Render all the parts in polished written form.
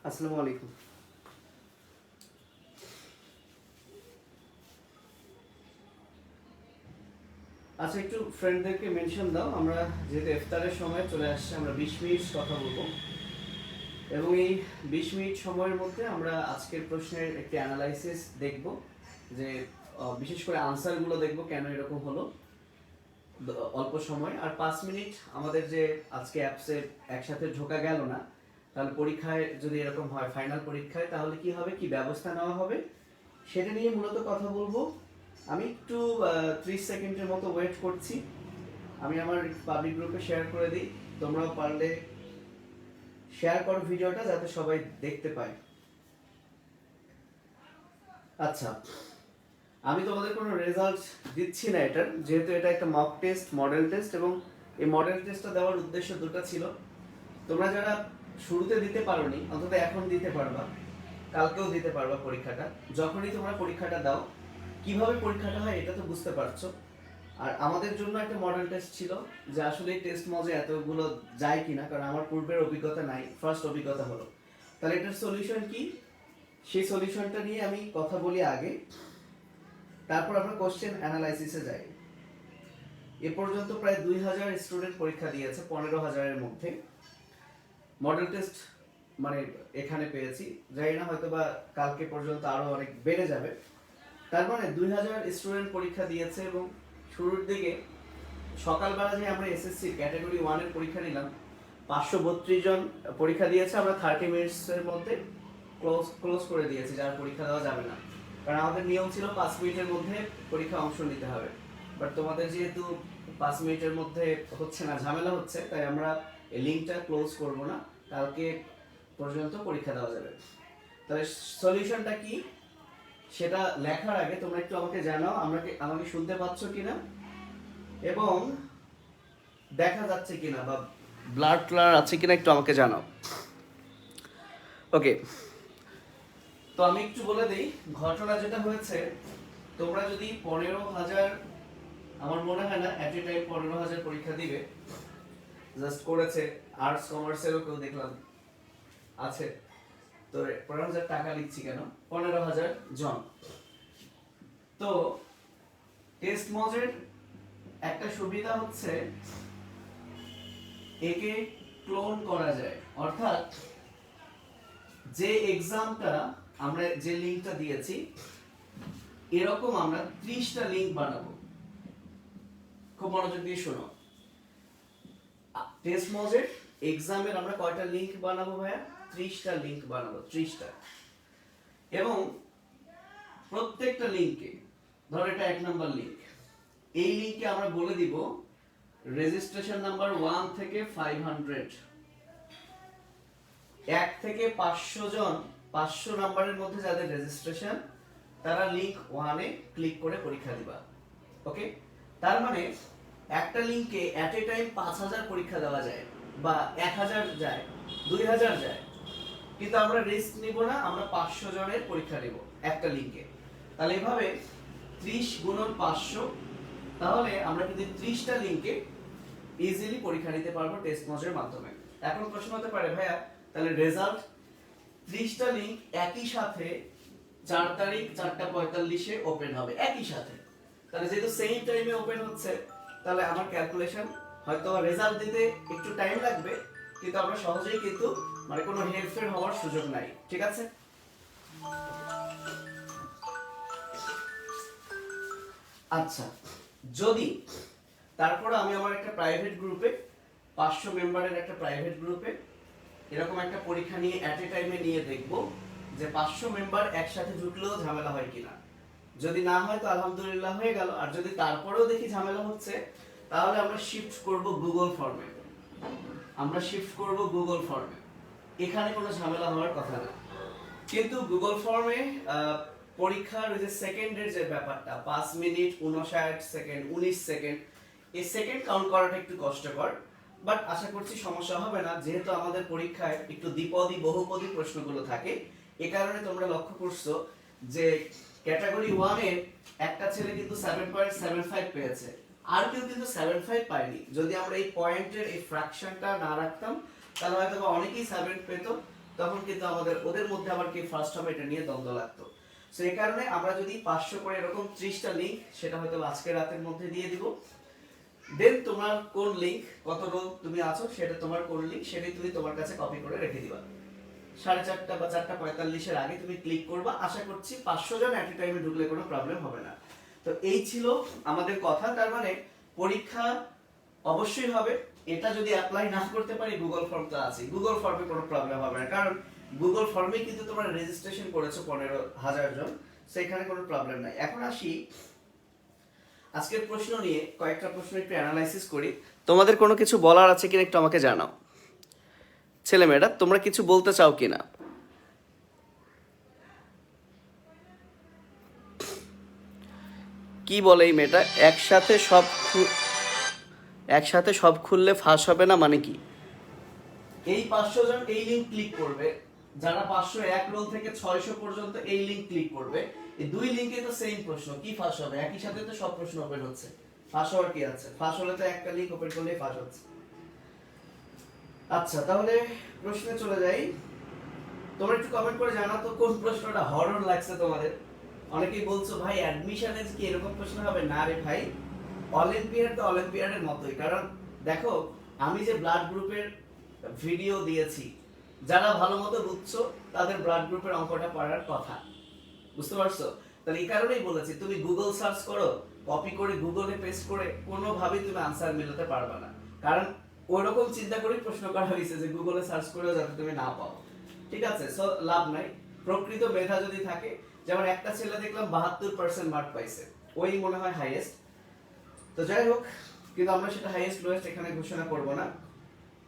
আসসালামু আলাইকুম। আচ্ছা, একটু ফ্রেন্ডদেরকে মেনশন দাও। আমরা যেহেতু ইফতারের সময় চলে আসছে, আমরা 20 মিনিট কথা বলবো এবং এই 20 মিনিট সময়ের মধ্যে আমরা আজকের প্রশ্নের একটি অ্যানালাইসিস দেখব, যে বিশেষ করে আনসারগুলো দেখব কেন এরকম হলো অল্প সময়। আর 5 মিনিট আমাদের যে আজকে অ্যাপসে একসাথে ঢোকা গেল না, তাহলে পরীক্ষায় যদি এরকম হয়, ফাইনাল পরীক্ষায়, তাহলে কি হবে, কি ব্যবস্থা নেওয়া হবে সেটা নিয়ে মূলত কথা বলবো। আমি একটু 30 সেকেন্ডের মতো ওয়েট করছি। আমি আমার পাবলিক গ্রুপে শেয়ার করে দিই, তোমরাও পারলে শেয়ার করো ভিডিওটা যাতে সবাই দেখতে পায়। আচ্ছা, আমি তোমাদের কোনো রেজাল্ট দিচ্ছি না এটার, যেহেতু এটা একটা মক টেস্ট, মডেল টেস্ট, এবং এই মডেল টেস্টটা দেওয়ার উদ্দেশ্য দুটো ছিল। তোমরা যারা শুরুতে দিতে পারোনি, অন্তত এখন দিতে পারবা, কালকেও দিতে পারবা পরীক্ষাটা। যখনই তোমরা পরীক্ষাটা দাও, কিভাবে পরীক্ষাটা হয় এটা তো বুঝতে পারছো। আর আমাদের জন্য একটা মডেল টেস্ট ছিল, যে আসলে টেস্ট মজে এতগুলো যায় কিনা, কারণ আমার পূর্বের অভিজ্ঞতা নাই, ফার্স্ট অভিজ্ঞতা হলো। তাহলে এটার সলিউশন কি, সেই সলিউশনটা নিয়ে আমি কথা বলি আগে, তারপর আমরা কোশ্চেন অ্যানালাইসিসে যাই। এ পর্যন্ত প্রায় 2000 স্টুডেন্ট পরীক্ষা দিয়েছে 15,000-এর মধ্যে। মডেল টেস্ট মানে এখানে পেয়েছি, জানি না হয়তো বা কালকে পর্যন্ত আরো অনেক বেড়ে যাবে। তার মানে 2000 স্টুডেন্ট পরীক্ষা দিয়েছে, এবং শুরুর দিকে সকালবেলা যে আমরা এসএসসি ক্যাটাগরি 1 এর পরীক্ষা নিলাম, 532 জন পরীক্ষা দিয়েছে। আমরা 30 মিনিটসের মধ্যে ক্লোজ করে দিয়েছি, যার পরীক্ষা দেওয়া যাবে না, কারণ আমাদের নিয়ম ছিল 5 মিনিটের মধ্যে পরীক্ষা অংশ নিতে হবে। বাট তোমাদের যেহেতু 5 মিনিটের মধ্যে হচ্ছে না, ঝামেলা হচ্ছে, তাই আমরা এই লিঙ্কটা ক্লোজ করব না, কালকে পর্যন্ত পরীক্ষা দেওয়া যাবে। তাহলে সলিউশনটা কি সেটা লেখার আগে তোমরা একটু আমাকে জানাও, আমাকে শুনতে পাচ্ছ কিনা এবং দেখা যাচ্ছে কিনা, বা ব্লার ট্লার আছে কিনা একটু আমাকে জানাও। ওকে, তো আমি একটু বলে দিই ঘটনা যেটা হয়েছে। তোমরা যদি 15,000, আমার মনে হয় না অ্যাট এ টাইম 15,000 পরীক্ষা দিবে, জাস্ট করেছে। আর্টস কমার্সেরও কেউ দেখলাম আছে, তো 15,000 টাকা লিখছি কেন, 15,000 জন। তো টেস্ট মজের একটা সুবিধা হচ্ছে একে ক্লোন করা যায়, অর্থাৎ যে এক্সামটা আমরা যে লিংকটা দিয়েছি, এরকম আমরা 30টা লিংক বানাবো। খুব মনোযোগ দিয়ে শোনো, টেস্ট মজের এক্সামের আমরা কয়টা লিংক বানাবো ভাইয়া? 30টা লিংক বানাবো, 30টা। এবং প্রত্যেকটা লিংকে, ধরো এটা 1 নাম্বার লিংক, এই লিংকে আমরা বলে দিব রেজিস্ট্রেশন নাম্বার 1 থেকে 500, 1 থেকে 500 জন, 500 নাম্বারের মধ্যে যাদের রেজিস্ট্রেশন, তারা লিংক 1 এ ক্লিক করে পরীক্ষা দিবা। ওকে, তার মানে একটা লিংকে এট এ টাইম 5000 পরীক্ষা দেওয়া যায়, বা 1000 যায়, 2000 যায়, কিন্তু আমরা রিস্ক নিব না, আমরা 500 জনের পরীক্ষা নেব একটা লিংকে। তাহলে এভাবে 30 গুণন 500, তাহলে আমরা কিন্তু 30টা লিংকে ইজিলি পরীক্ষা নিতে পারবো টেস্ট মজের মাধ্যমে। এখন প্রশ্ন হতে পারে ভাইয়া, তাহলে রেজাল্ট 30টা লিংক একই সাথে 4 তারিখ 4:45-এ ওপেন হবে একই সাথে। তাহলে যেহেতু সেম টাইমে ওপেন হচ্ছে, তাহলে আমার ক্যালকুলেশন হয়তো রেজাল্ট দিতে একটু টাইম লাগবে, কিন্তু আমরা সহজেই কিন্তু মানে কোনো হেরফের হওয়ার সুযোগ নাই। ঠিক আছে? আচ্ছা, যদি তারপর আমি আমার একটা প্রাইভেট গ্রুপে, 500 মেম্বারের একটা প্রাইভেট গ্রুপে এরকম একটা পরীক্ষা নিয়ে অ্যাট এ টাইমে নিয়ে দেখব যে 500 মেম্বার একসাথে ঢুকলেও ঝামেলা হয় কিনা। যদি না হয় তো আলহামদুলিল্লাহ হয়ে গেল, আর যদি তারপরেও দেখি ঝামেলা হচ্ছে, তাহলে আমরা শিফট করব গুগল ফর্মে। এখানে কোনো ঝামেলা হওয়ার কথা না। কিন্তু গুগল ফর্মে পরীক্ষার ওই যে সেকেন্ডের যে ব্যাপারটা, 5 মিনিট 59 সেকেন্ড, 19 সেকেন্ড, এই সেকেন্ড কাউন্ট করাটা একটু কষ্টকর, বাট আশা করছি সমস্যা হবে না, যেহেতু আমাদের পরীক্ষায় একটু দ্বিপদী বহুপদী প্রশ্নগুলো থাকে। এ কারণে তোমরা লক্ষ্য করছো যে ক্যাটাগরি 1 এর একটা ছেলে কিন্তু 7.75 পেয়েছে, আর কেউ কিন্তু 75 পায়নি। যদি আমরা এই পয়েন্টের এই ফ্র্যাকশনটা না রাখতাম, তাহলে হয়তো অনেকেই 7 পেত, তখন কিন্তু আমাদের ওদের মধ্যে আবার কি ফার্স্ট হবে এটা নিয়ে দ্বন্দ্ব লাগতো। সো এই কারণে আমরা যদি 500 করে এরকম 30টা লিঙ্ক সেটা হয়তো আজকে রাতের মধ্যে দিয়ে দিব। দেন তোমার কোন লিঙ্ক কত রোল তুমি আছো সেটা তোমার কোন লিঙ্ক সেটাই তুমি তোমার কাছে কপি করে রেখে দিবা। 4:30 বা 4:45 আগে তুমি ক্লিক করবা। আশা করছি 500 জন এট এ টাইমে ঢুকলে কোনো প্রবলেম হবে না। তো এই ছিল আমাদের কথা। তার মানে পরীক্ষা অবশ্যই হবে। এটা যদি অ্যাপ্লাই না করতে পারি গুগল ফর্মটা আছে, গুগল ফর্মে কোনো প্রবলেম হবে না, কারণ গুগল ফর্মে কিন্তু তোমরা রেজিস্ট্রেশন করেছো 15,000 জন, সেখানে কোনো প্রবলেম নাই। এখন আসি আজকের প্রশ্ন নিয়ে, কয়েকটা প্রশ্ন একটু অ্যানালাইসিস করি। তোমাদের কোনো কিছু বলার আছে কিনা একটু আমাকে জানাও। ছেলেমেয়েরা তোমরা কিছু বলতে চাও কিনা? কি বলে এই মেয়েটা, একসাথে সব খুললে ফাঁস হবে না মানে কি? এই 500 জন এই লিংক ক্লিক করবে, যারা 501 রোল থেকে 600 পর্যন্ত এই লিংক ক্লিক করবে, এই দুই লিংকে তো সেম প্রশ্ন, কি ফাঁস হবে? একই সাথে তো সব প্রশ্ন ওপেন হচ্ছে, ফাঁস হওয়ার কি আছে? ফাঁস হলে তো একটা লিংক ওপেন করলেই ফাঁস হচ্ছে। আচ্ছা তাহলে প্রশ্নে চলে যাই। তোমরা একটু কমেন্ট করে জানাও তো কোন প্রশ্নটা হরর লাগছে তোমাদের। অনেকেই বলছো ভাই অ্যাডমিশনে কি এরকম প্রশ্ন হবে? না রে ভাই, অলিম্পিয়াড তো অলিম্পিয়াডের মতোই। কারণ দেখো আমি যে ব্লাড গ্রুপের ভিডিও দিয়েছি, যারা ভালো মতো বুঝছো তাদের ব্লাড গ্রুপের অঙ্কটা পড়ার কথা, বুঝতে পারছো? তাহলে এই কারণেই বলেছি তুমি গুগল সার্চ করো, কপি করে গুগলে পেস্ট করে কোনোভাবেই তুমি আনসার মেলাতে পারবে না। কারণ ওইরকম চিন্তা করেই প্রশ্ন করা হয়েছে যে গুগলে সার্চ করেও যাতে তুমি না পাও। ঠিক আছে, সো লাভ নাই। প্রকৃত মেধা যদি থাকে, যেমন একটা ছেলে দেখলাম 72% মার্ক পাইছে, ওই মনে হয় হাইয়েস্ট। তো যাই হোক, কিন্তু আমরা সেটা হাইয়েস্ট লোয়েস্ট এখানে ঘোষণা করব না।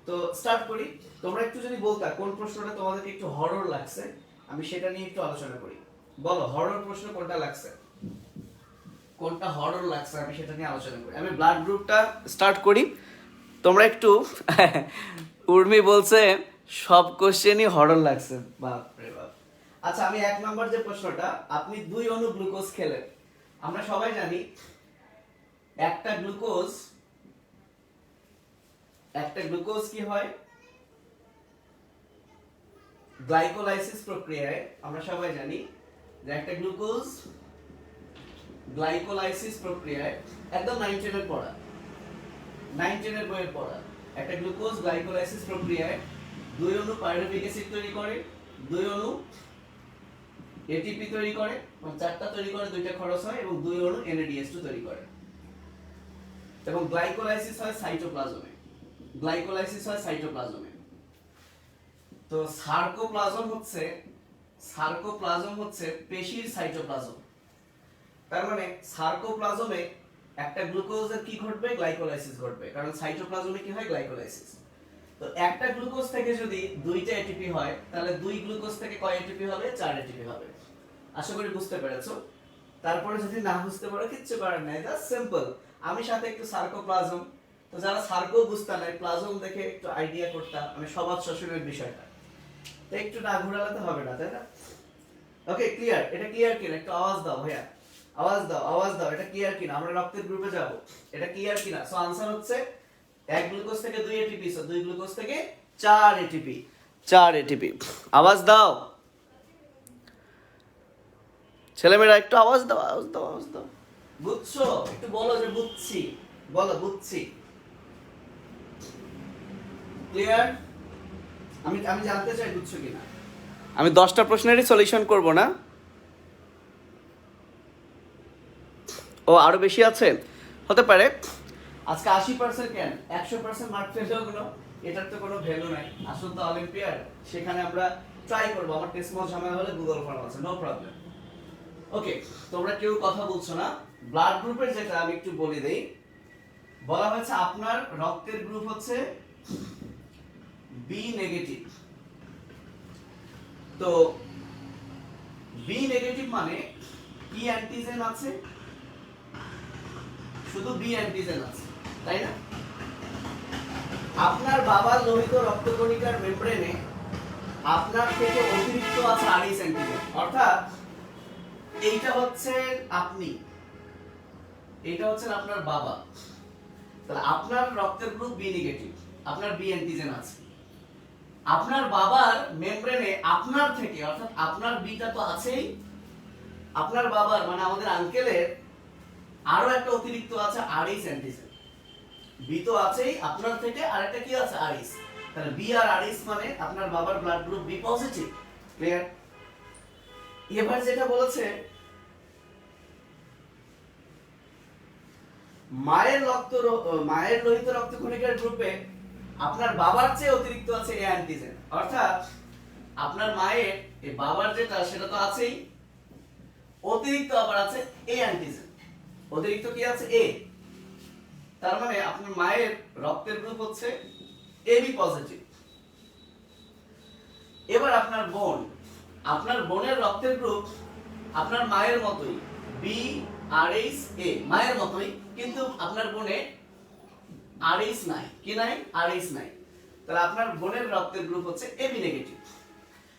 তো স্টার্ট করি। তোমরা একটু যদি বলতা কোন প্রশ্নটা তোমাদেরকে একটু হরর লাগছে, আমি সেটা নিয়ে একটু আলোচনা করি। বলো হরর প্রশ্ন কোনটা লাগছে, কোনটা হরর লাগছে, আমি সেটা নিয়ে আলোচনা করি। আমি ব্লাড গ্রুপটা স্টার্ট করি, তোমরা একটু উর্মি বলছে সব কোশ্চেনই হরর লাগছে, বাপ রে বাপ। আচ্ছা আমি 1 নাম্বার যে প্রশ্নটা, আপনি 2 অণু গ্লুকোজ খেলেন। আমরা সবাই জানি একটা গ্লুকোজ কি হয়, গ্লাইকোলাইসিস প্রক্রিয়ায় আমরা সবাই জানি যে একটা গ্লুকোজ গ্লাইকোলাইসিস প্রক্রিয়ায়, একদম 9-10 এর পড়া, 9-10 এর বইয়ের পড়া, একটা গ্লুকোজ গ্লাইকোলাইসিস প্রক্রিয়ায় 2 অণু পাইরুভিক অ্যাসিড তৈরি করে, 2 অণু এটিপি তৈরি করে, মানে 4টা তৈরি করে, 2টা খরচ হয়, এবং 2 অণু NADH2 তৈরি করে। এবং গ্লাইকোলাইসিস হয় সাইটোপ্লাজমে, গ্লাইকোলাইসিস হয় সাইটোপ্লাজমে। তো সার্কোপ্লাজম হচ্ছে পেশির সাইটোপ্লাজম। তার মানে সার্কোপ্লাজমে একটা গ্লুকোজের কি ঘটবে, গ্লাইকোলাইসিস ঘটবে, কারণ সাইটোপ্লাজমে কি হয়, গ্লাইকোলাইসিস। তো একটা গ্লুকোজ থেকে যদি 2টা এটিপি হয়, তাহলে 2 গ্লুকোজ থেকে কয় এটিপি হবে, 4 এটিপি হবে। আশা করি বুঝতে পেরেছো। তারপরে যদি না বুঝতে পারো কিচ্ছু করার নাই, জাস্ট সিম্পল। আমি সাথে একটু সার্কোপ্লাজম, তো যারা সার্কো বুঝতা নাই, প্লাজম দেখে একটু আইডিয়া করতাম, আমি সমাজ শ্বশুরের বিষয়টা, তো একটু না ঘোরালে তো হবে না, তাই না? Okay clear? এটা ক্লিয়ার কিনা একটু আওয়াজ দাও ভাইয়া, আওয়াজ দাও, এটা ক্লিয়ার কিনা? আমরা রক্তের গ্রুপে যাব, এটা ক্লিয়ার কিনা? সো आंसर হচ্ছে 1 গ্লুকোজ থেকে 2 এটিপি, সো 2 গ্লুকোজ থেকে 4 এটিপি, 4 এটিপি। আওয়াজ দাও ছেলেমেয়েরা, একটু আওয়াজ দাও। বুঝছো? একটু বলো যে বুঝছি, বলো বুঝছি। ক্লিয়ার? আমি জানতে চাই বুঝছো কিনা। আমি 10টা প্রশ্নেরই সলিউশন করব না। ও আরো বেশি আছে হতে পারে। আজকে 80% কেন 100% মার্ক পেলেও কোনো, এটার তো কোনো ভ্যালু নাই। আসল তো অলিম্পিয়াড, সেখানে আমরা ট্রাই করব। আমার টেস্ট মল ঝামেলা হলে গুগল ফর্ম আছে, নো প্রবলেম। ওকে, তোমরা কেউ কথা বলছো না। ব্লাড গ্রুপের যেটা আমি একটু বলে দেই, বলা হয়েছে আপনার রক্তের গ্রুপ হচ্ছে বি নেগেটিভ। তো বি নেগেটিভ মানে কি অ্যান্টিজেন আছে, শুধু বি অ্যান্টিজেন আছে, তাই না? আপনার বাবার লোহিত রক্তকণিকার মেমব্রেনে আপনার থেকে অতিরিক্ত আছে আরএইচ অ্যান্টিজেন, অর্থাৎ এইটা হচ্ছে আপনি, এটা হচ্ছে আপনার বাবা। তাহলে আপনার রক্তের গ্রুপ বি নেগেটিভ, আপনার বি অ্যান্টিজেন আছে। আপনার বাবার মেমব্রেনে আপনার থেকে অর্থাৎ আপনার বিটা তো আছেই, আপনার বাবার মানে আমাদের আঙ্কেলের আরো একটা অতিরিক্ত আছে আরএইচ অ্যান্টিজেন। বি তো আছেই, আপনার থেকে আরেকটা কি আছে আরএইচ। তাহলে বি আর আরএইচ মানে আপনার বাবার blood group B positive. Clear? এবার যেটা বলেছে মায়ের লোহিত রক্তকণিকার গ্রুপে আপনার বাবার চেয়ে অতিরিক্ত আছে এ অ্যান্টিজেন, অর্থাৎ আপনার মায়ের এই বাবার যেটা সেটা তো আছেই, অতিরিক্ত আবার আছে এ অ্যান্টিজেন। অতিরিক্ত কি আছে এ, তার মানে আপনার মায়ের রক্তের গ্রুপ হচ্ছে এবি পজিটিভ। এবার আপনার বোনের রক্তের গ্রুপ আপনার মায়ের মতোই বি আর এইচ এ, মায়ের মতোই, কিন্তু আপনার বোনে আর এইচ নাই। কি নাই? আর এইচ নাই। তাহলে আপনার বোনের রক্তের গ্রুপ হচ্ছে এবি নেগেটিভ।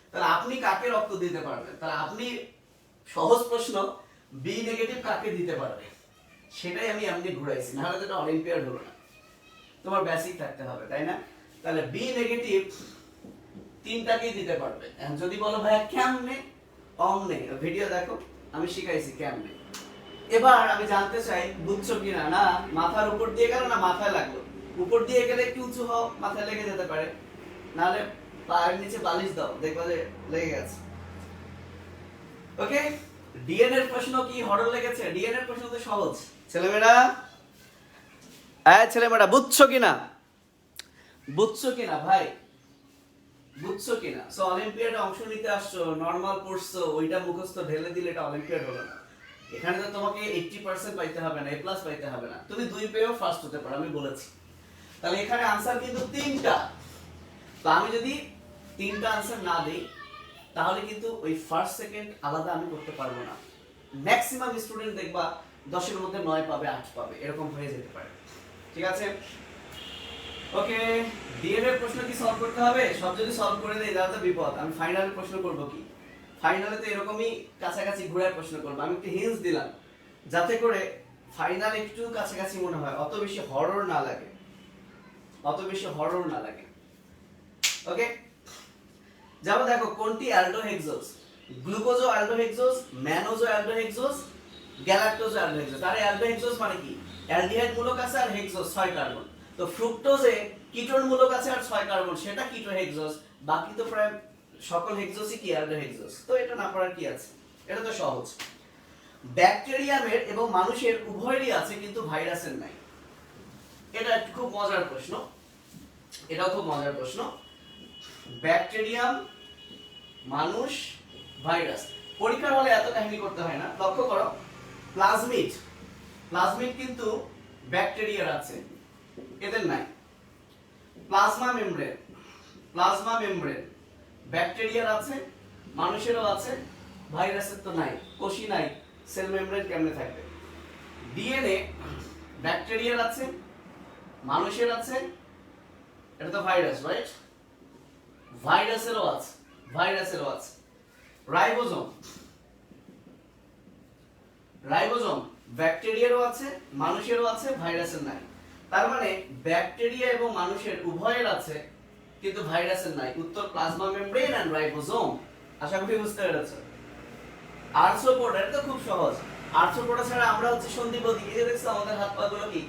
তাহলে আপনি কাকে রক্ত দিতে পারবেন? তাহলে আপনি সহজ প্রশ্ন, বি নেগেটিভ কাকে দিতে পারবে সেটাই আমি এমনি ঘুরাইছি, নাহলে তো এটা অলিম্পিয়াড হলো না। তোমার বেসিক থাকতে হবে, তাই না? তাহলে বি নেগেটিভ তিনটাকেই দিতে পারবে। যদি বলো ভাইয়া কেমনে, অমনে, ভিডিও দেখো আমি শিখাইছি কেমনে। এবার আমি জানতে চাই বুঝছো কিনা। না মাথার উপর দিয়ে গেল না মাথায় লাগলো, উপর দিয়ে গেলে একটু উঁচু হও, মাথায় লেগে যেতে পারে, নাহলে পায়ের নিচে বালিশ দাও, দেখবা যে লেগে গেছে। ওকে, ডিএনএ এর প্রশ্ন কি হরর লেগেছে? ডিএনএ এর প্রশ্ন তো সহজ ছেলেমেয়েরা। ছেলেমেয়েরা বুঝছো কিনা? বুঝছো কিনা ভাই? বুঝছো কিনা? সো অলিম্পিয়াডে অংশ নিতে আসছো, নরমাল পড়ছো, ওইটা মুখস্থ ঢেলে দিলে এটা অলিম্পিয়াড হলো না। এখানে তো তোমাকে 80% পাইতে হবে না, A+ পাইতে হবে না, তুমি 2 পেয়েও ফার্স্ট হতে পারো, আমি বলেছি। তাহলে এখানে आंसर কিন্তু 3টা। তো আমি যদি 3টা आंसर না দেই তাহলে কিন্তু ওই ফার্স্ট সেকেন্ড আলাদা আমি করতে পারবো না। ম্যাক্সিমাম স্টুডেন্ট দেখবা 10 এর মধ্যে 9 পাবে, 8 পাবে, এরকম হয়ে যেতে পারে। ঠিক আছে? ওকে, ডিএনএ প্রশ্ন কি সলভ করতে হবে? সব যদি সলভ করে দেই তাহলে তো বিপদ। আমি ফাইনালে প্রশ্ন করব কি? ফাইনালে তো এরকমই কাছাকাছি ঘুরায় প্রশ্ন করব। আমি একটু হিন্টস দিলাম যাতে করে ফাইনাল একটু কাছাকাছি মনে হয়, অত বেশি হরর না লাগে, অত বেশি হরর না লাগে। ওকে, যাও দেখো কোনটি অ্যালডোহেক্সোজ? গ্লুকোজো অ্যালডোহেক্সোজ, ম্যানোজো অ্যালডোহেক্সোজ, গ্যালাক্টোজো অ্যালডোহেক্সোজ। আর অ্যালডোহেক্সোজ মানে কি? অ্যালডিহাইড মূলক আছে আর হেক্সোজ 6 কার্বন। তো ফ্রুক্টোজে কিটোন মূলক আছে আর 6 কার্বন, সেটা কিটোহেক্সোজ। বাকি তো প্রায় সকল হেক্সোজই কি অ্যালডোহেক্সোজ। তো এটা না পড়ার কি আছে? এটা তো সহজ। ব্যাকটেরিয়ামের এবং মানুষের উভয়েরই আছে কিন্তু ভাইরাসের নাই। এটা খুব মজার প্রশ্ন, এটাও খুব মজার প্রশ্ন। ব্যাকটেরিয়াম, মানুষ, ভাইরাস। পরীক্ষার হলে এত কাহিনী করতে হয় না। লক্ষ্য করো, প্লাজমিড কিন্তু ব্যাকটেরিয়ার আছে, এদের নাই। প্লাজমা মেমব্রেন ব্যাকটেরিয়ার আছে, মানুষেরও আছে, ভাইরাসের তো নাই, কোষই নাই, সেল মেমব্রেন কেমনে থাকবে? ডিএনএ ব্যাকটেরিয়ার আছে, মানুষের আছে, এটা তো ভাইরাস, রাইট? ভাইরাসেরও আছে। রাইবোজোম ব্যাকটেরিয়ারও আছে, মানুষেরও আছে, ভাইরাসের নাই। তার মানে ব্যাকটেরিয়া এবং মানুষের উভয়ের আছে কিন্তু ভাইরাসের নাই। উত্তর প্লাজমা মেমব্রেন এন্ড রাইবোজোম। আশা করি বুঝতে পেরেছো। আর্থ্রোপোডা, এটা তো খুব সহজ। আর্থ্রোপোডা ছাড়া আমরা হচ্ছে সন্ধিপদি। এই যে দেখছো আমাদের হাত পা গুলো কি?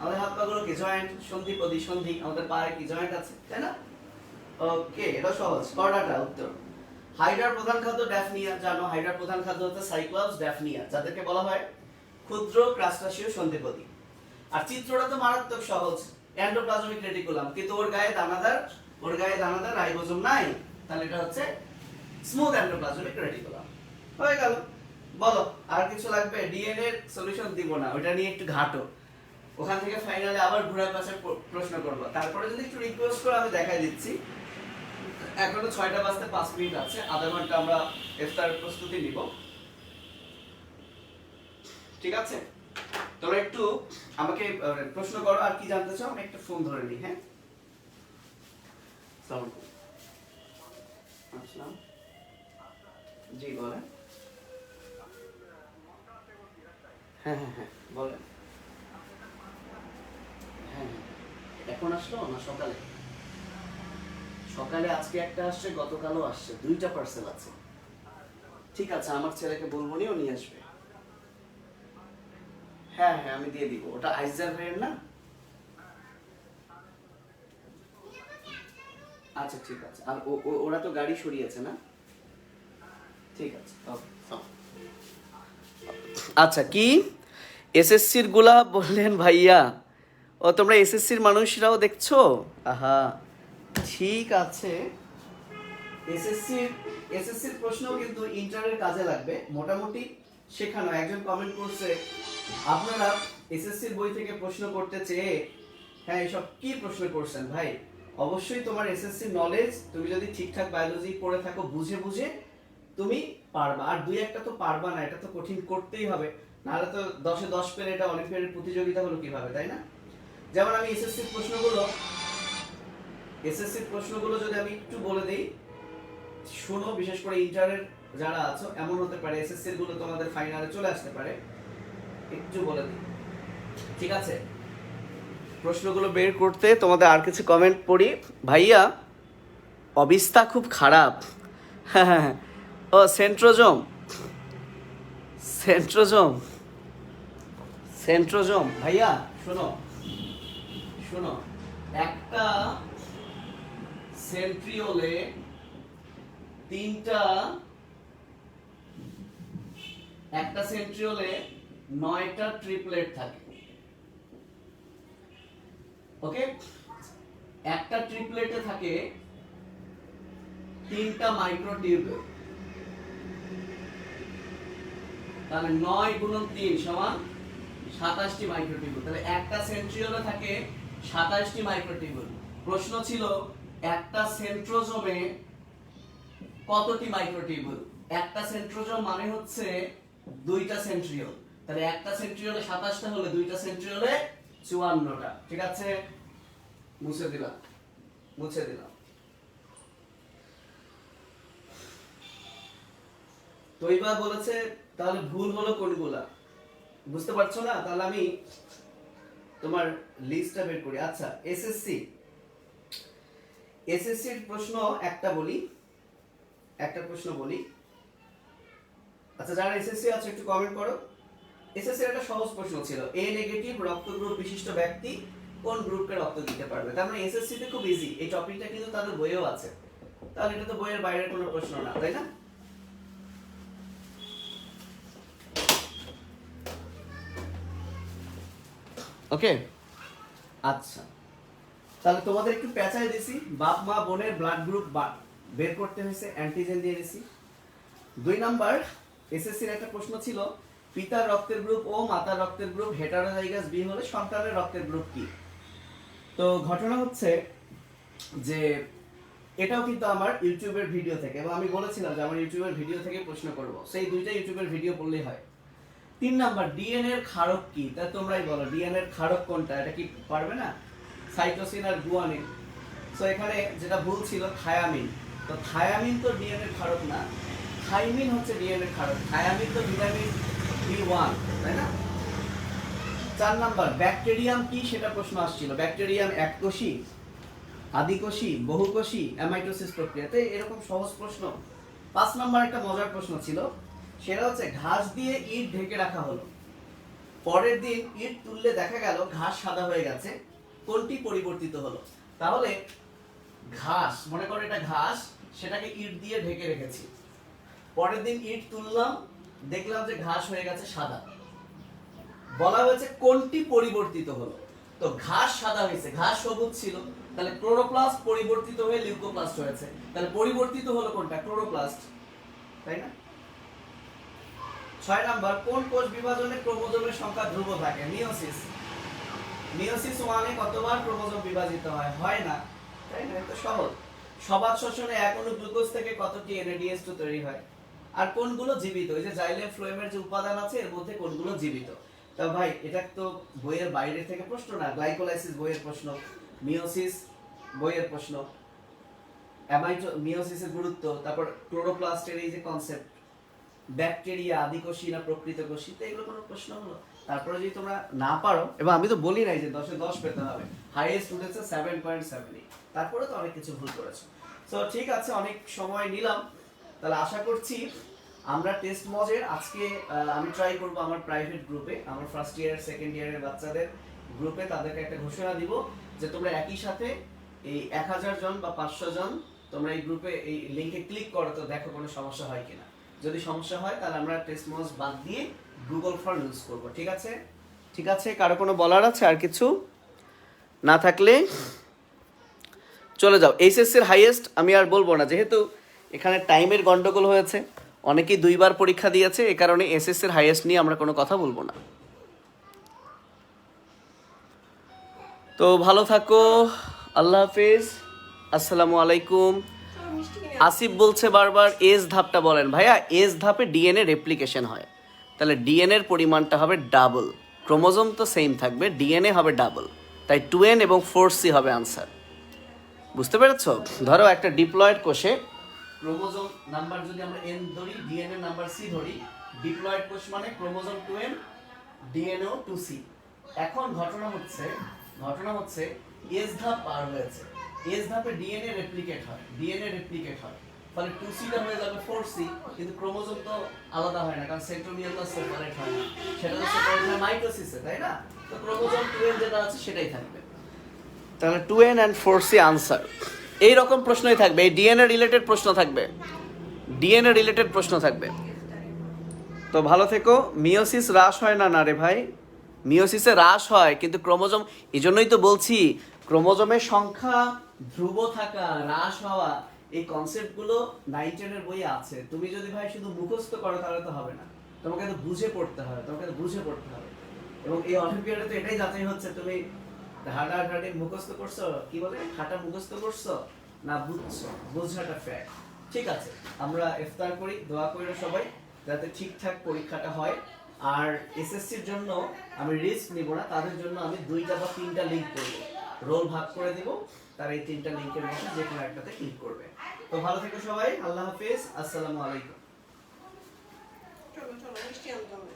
আমাদের হাত পা গুলো কি জয়েন্ট? সন্ধিপদি, সন্ধি। আমাদের পায়ে কি জয়েন্ট আছে, তাই না? ওকে, এটা সহজ। কর্ডাটা উত্তর। হাইড্রার প্রধান খাদ্য ড্যাফনিয়া, জানো হাইড্রার প্রধান খাদ্য হচ্ছে সাইক্লোপস ড্যাফনিয়া, যাদেরকে বলা হয় ক্ষুদ্র ক্রাস্টাসীয় সন্ধিপদি। আর চিত্রটা তো মারাত্মক সহজ, এন্ডোপ্লাজমিক রেটিকুলাম, কিন্তু ওর গায়ে দানাদার রাইবোজোম নাই। তাহলে এটা হচ্ছে স্মুথ এন্ডোপ্লাজমিক রেটিকুলাম। হয়ে গেল। বলো আর কিছু লাগবে? ডিএনএ এর সলিউশন দিব না, ওটা নিয়ে একটু ঘাটো, ওখান থেকে ফাইনালে আবার ঘুরে পাশে প্রশ্ন করব। তারপরে যদি একটু রিকোয়েস্ট করে আমি দেখাই দিচ্ছি। এখনো 6টা বাজতে 5 মিনিট আছে, আধা ঘন্টা আমরা ইফতারের প্রস্তুতি নিব। ঠিক আছে, তোমরা একটু আমাকে প্রশ্ন করো, আর কি জানতে চাও? আমি একটা ফোন ধরে নিই। হ্যাঁ, আসসালামু আলাইকুম। আসসালাম, জি বলেন। হ্যাঁ, বলেন। হ্যাঁ, এখন আসলো না সকালে? সকালে আজকে একটা আসছে, গতকালও আসছে, 2টা পার্সেল আছে। ঠিক আছে, আমার ছেলেকে বলবো নি, ও নিয়ে আসবে। হ্যাঁ হ্যাঁ, আমি দিয়ে দিব। ওটা আইজার ভাইয়ের না? আচ্ছা ঠিক আছে। আর ওরা তো গাড়ি সরিয়েছে না? ঠিক আছে, ওকে। আচ্ছা, কি এসএসসির গুলা বললেন ভাইয়া? ও তোমরা এসএসসির মানুষরাও দেখছো? আহা, ঠিক আছে। এসএসসির এসএসসির প্রশ্নও কিন্তু ইন্টারের কাজে লাগবে মোটামুটি শেখানো। একজন কমেন্ট করছে আপনারা এসএসসির বই থেকে প্রশ্ন করতে চেয়ে, হ্যাঁ এসব কি প্রশ্ন করছেন ভাই? অবশ্যই তোমার এসএসসি নলেজ, তুমি যদি ঠিকঠাক বায়োলজি পড়ে থাকো বুঝে বুঝে তুমি পারবা। আর দুই একটা তো পারবা না, এটা তো কঠিন করতেই হবে, নাহলে তো 10-এ 10 পেলে এটা অলিম্পিয়াডের প্রতিযোগিতা হলো কিভাবে, তাই না? যেমন আমি এসএসসির প্রশ্নগুলো যদি আমি একটু বলে দিই, শোনো, বিশেষ করে ইন্টারের যারা আছো, এমন হতে পারে এসএসসির গুলো তোমাদের ফাইনালে চলে আসতে পারে, একটু বলে দিই, ঠিক আছে? প্রশ্নগুলো বের করতে তোমাদের আর কিছু কমেন্ট পড়ি। ভাইয়া অবস্থা খুব খারাপ। হ্যাঁ হ্যাঁ হ্যাঁ। ও সেন্ট্রোজোম, সেন্ট্রোজোম, সেন্ট্রোজোম ভাইয়া শোনো, শোনো, একটা সেন্ট্রিওলে তিনটা, একটা সেন্ট্রিওলে 9টা ট্রিপলেট থাকে। ওকে, একটা ট্রিপলেটে থাকে 3টা মাইক্রোটিউবিউল। তাহলে 9 গুণন 3 সমান 27টি মাইক্রোটিউবিউল। তাহলে একটা সেন্ট্রিওলে থাকে 27টি মাইক্রোটিউবিউল। প্রশ্ন ছিল একটা সেন্ট্রোজোমে কতটি মাইক্রোটিউবিউল? একটা সেন্ট্রোজোম মানে হচ্ছে 2টা সেন্ট্রিওল। তাহলে একটা সেন্ট্রিওলে 27টা হলে 2টা সেন্ট্রিওলে 54টা। ঠিক আছে, মুছে দিলাম, মুছে দিলাম। তৈবা বলেছে তাহলে ভুল হলো কোনগুলা, বুঝতে পারছো না? তাহলে আমি তোমার লিস্টটা বের করি। আচ্ছা, এসএসসির প্রশ্ন একটা প্রশ্ন বলি। আচ্ছা, যারা এসএসসি আছে একটু কমেন্ট করো। এসএসসির একটা সহজ প্রশ্ন ছিল, এ নেগেটিভ রক্ত গ্রুপ বিশিষ্ট ব্যক্তি কোন গ্রুপকে রক্ত দিতে পারবে? তার মানে এসএসসি তে খুব ইজি, এই টপিকটা কিন্তু তাদের বইয়েও আছে। তাহলে এটা তো বইয়ের বাইরের কোনো প্রশ্ন না, তাই না? ওকে, আচ্ছা, তাহলে তোমাদের একটু পেঁচাই দিছি। বাপ মা বোনের ব্লাড গ্রুপ বের করতে হয়েছে, অ্যান্টিজেন দিয়ে দিছি। 2 নাম্বার এসএসসির একটা প্রশ্ন ছিল, পিতার রক্তের গ্রুপ ও মাতার রক্তের গ্রুপ হেটারোজাইগাস বি হলে সন্তানের রক্তের গ্রুপ কি? তো ঘটনা হচ্ছে যে এটাও কিন্তু আমার ইউটিউবের ভিডিও থেকে, এবং আমি বলেছিলাম যে আমার ইউটিউবের ভিডিও থেকে প্রশ্ন করব, সেই 2টা ইউটিউবের ভিডিও পড়লেই হয়। 3 নাম্বার ডিএনএ এর ক্ষারক কি? তা তোমরাই বলো, ডিএনএ এর ক্ষারক কোনটা? এটা কি পারবে না? সাইটোসিন আর গুয়ানিন। সো এখানে যেটা ভুল ছিল থায়ামিন। তো থায়ামিন তো ডিএনএ এর ক্ষারক না, থাইমিন হচ্ছে ডিএনএ এর ক্ষারক। থায়ামিন তো ভিটামিন বি1, তাই না? 4 নাম্বার ব্যাকটেরিয়াম কি? সেটা প্রশ্ন আসছিল। ব্যাকটেরিয়াম এককোষী, আদিকোষী, বহুকোষী, অ্যামাইটোসিস প্রক্রিয়াতে, এরকম সহজ প্রশ্ন। 5 নাম্বার একটা মজার প্রশ্ন ছিল, সেটা হচ্ছে ঘাস দিয়ে ইট ঢেকে রাখা হলো, পরের দিন ইট তুললে দেখা গেল ঘাস সাদা হয়ে গেছে, কোনটি পরিবর্তিত হলো? তাহলে ঘাস, মনে করো এটা ঘাস, সেটাকে ইট দিয়ে ঢেকে রেখেছি, পরের দিন ইট তুললাম, দেখলাম যে ঘাস হয়ে গেছে সাদা। বলা হয়েছে কোনটি পরিবর্তিত হলো। তো ঘাস সাদা হয়েছে, ঘাস সবুজ ছিল, তাহলে ক্লোরোপ্লাস্ট পরিবর্তিত হয়ে লিউকোপ্লাস্ট হয়েছে। তাহলে পরিবর্তিত হলো কোনটা? ক্লোরোপ্লাস্ট, তাই না? 6 নাম্বার কোন কোষ বিভাজনে ক্রোমোজোমের সংখ্যা ধ্রুব থাকে? মিয়োসিস। মিয়োসিস 1-এ কতবার ক্রোমোজোম বিভাজিত হয়? হয় না, তাই না? এটা সহজ। সবাত শ্বসনে এক অণু গ্লুকোজ থেকে কতটি NADH2 তৈরি হয়? আর কোনগুলো জীবিত? এই যে জাইলেম ফ্লোয়েমের যে উপাদান আছে এর মধ্যে কোনগুলো জীবিত? তা ভাই এটা তো বইয়ের বাইরে থেকে প্রশ্ন না, গ্লাইকোলাইসিস বইয়ের প্রশ্ন, মিয়োসিস বইয়ের প্রশ্ন, মিয়োসিসের গুরুত্ব, তারপর ক্লোরোপ্লাস্টের এই যে কনসেপ্ট, ব্যাকটেরিয়া আদিকোষী না প্রকৃতকোষী, তো এগুলো কোনো প্রশ্ন হলো? তারপরে যদি তোমরা না পারো, এবং আমি তো বলি নাই যে 10-এ 10 পেতে হবে, হাইয়েস্ট উঠেছে 7.78, তারপরে তো অনেক কিছু ভুল করেছো। তো ঠিক আছে, অনেক সময় নিলাম। তাহলে আশা করছি আমরা টেস্ট মজের আজকে আমি ট্রাই করব আমার প্রাইভেট গ্রুপে, আমার ফার্স্ট ইয়ার সেকেন্ড ইয়ারের বাচ্চাদের গ্রুপে তাদেরকে একটা ঘোষণা দিব যে তোমরা একই সাথে এই 1000 জন বা 500 জন তোমরা এই গ্রুপে এই লিংকে ক্লিক করো, তো দেখো কোনো সমস্যা হয় কিনা। যদি সমস্যা হয় তাহলে আমরা টেস্ট মজ বাদ দিয়ে গুগল ফর্ম ইউজ করব। ঠিক আছে? ঠিক আছে, কারো কোনো বলার আছে আর কিছু? না থাকলে চলে যাও। এইচএসসির হাইয়েস্ট আমি আর বলবো না, যেহেতু এখানে টাইমের গন্ডগোল হয়েছে, অনেকেই 2 বার পরীক্ষা দিয়েছে, এ কারণে এসএসসির হাইয়েস্ট নিয়ে আমরা কোনো কথা বলবো না। তো ভালো থাকো, আল্লাহ হাফেজ, আসসালামু আলাইকুম। আসিফ বলছে বারবার এস ধাপটা বলেন। ভাইয়া এস ধাপে ডিএনএ রেপ্লিকেশন হয়, তাহলে ডিএনএ এর পরিমাণটা হবে ডাবল, ক্রোমোজোম তো সেম থাকবে, ডিএনএ হবে ডাবল, তাই 2n এবং 4c হবে আনসার। বুঝতে পেরেছো? ধরো একটা ডিপ্লয়েড কোষে ক্রোমোজোম নাম্বার যদি আমরা n ধরি, ডিএনএ নাম্বার c ধরি, ডিপ্লয়েড কোষ মানে ক্রোমোজোম 2n, ডিএনএও 2c। এখন ঘটনা হচ্ছে এস ধাপ পার হয়েছে, এস ধাপে ডিএনএ রেপ্লিকেট হয়, ফলে 2c টা হয়ে যাবে 4c, কিন্তু ক্রোমোজোম তো আলাদা হয় না, কারণ সেন্ট্রোমিয়ার তো সেপারেট হয় না, সেটা তো সেপারেট হয় মাইটোসিসে, তাই না? তো ক্রোমোজোম 2n যেটা আছে সেটাই থাকবে, তাহলে 2n and 4c আনসার। এই রকম প্রশ্নই থাকবে, এই ডিএনএ রিলেটেড প্রশ্ন থাকবে। তো ভালো থেকো। মিওসিস হ্রাস হয় না, না রে ভাই, মিওসিসে হ্রাস হয়, কিন্তু ক্রোমোজোম, এই জন্যই তো বলছি ক্রোমোজোমের সংখ্যা ধ্রুব থাকা, হ্রাস হওয়া, এই কনসেপ্টগুলো 9-10 এর বইয়ে আছে। তুমি যদি ভাই শুধু মুখস্থ করো তাহলে তো হবে না, তোমাকে তো বুঝে পড়তে হবে, এবং এই অলিম্পিয়াডে তো এটাই যাচাই হচ্ছে তুমি হাঁটাহাঁটি মুখস্থ করছো, কি বলে হাঁটা মুখস্থ করছো না বুঝছো, বোঝাটা ফ্যাক্ট। ঠিক আছে, আমরা ইফতার করি, দোয়া করি সবাই যাতে ঠিকঠাক পরীক্ষাটা হয়। আর এসএসসির জন্য আমি রিস্ক নিব না, তাদের জন্য আমি 2টা বা 3টা লিংক করব, রোল ভাগ করে দিব, তারা এই 3টা লিংকের মধ্যে যে কোনো একটাতে ক্লিক করবে। তো ভালো থেকো সবাই, আল্লাহ হাফেজ, আসসালামু আলাইকুম। চলো মিষ্টি আনতে হবে।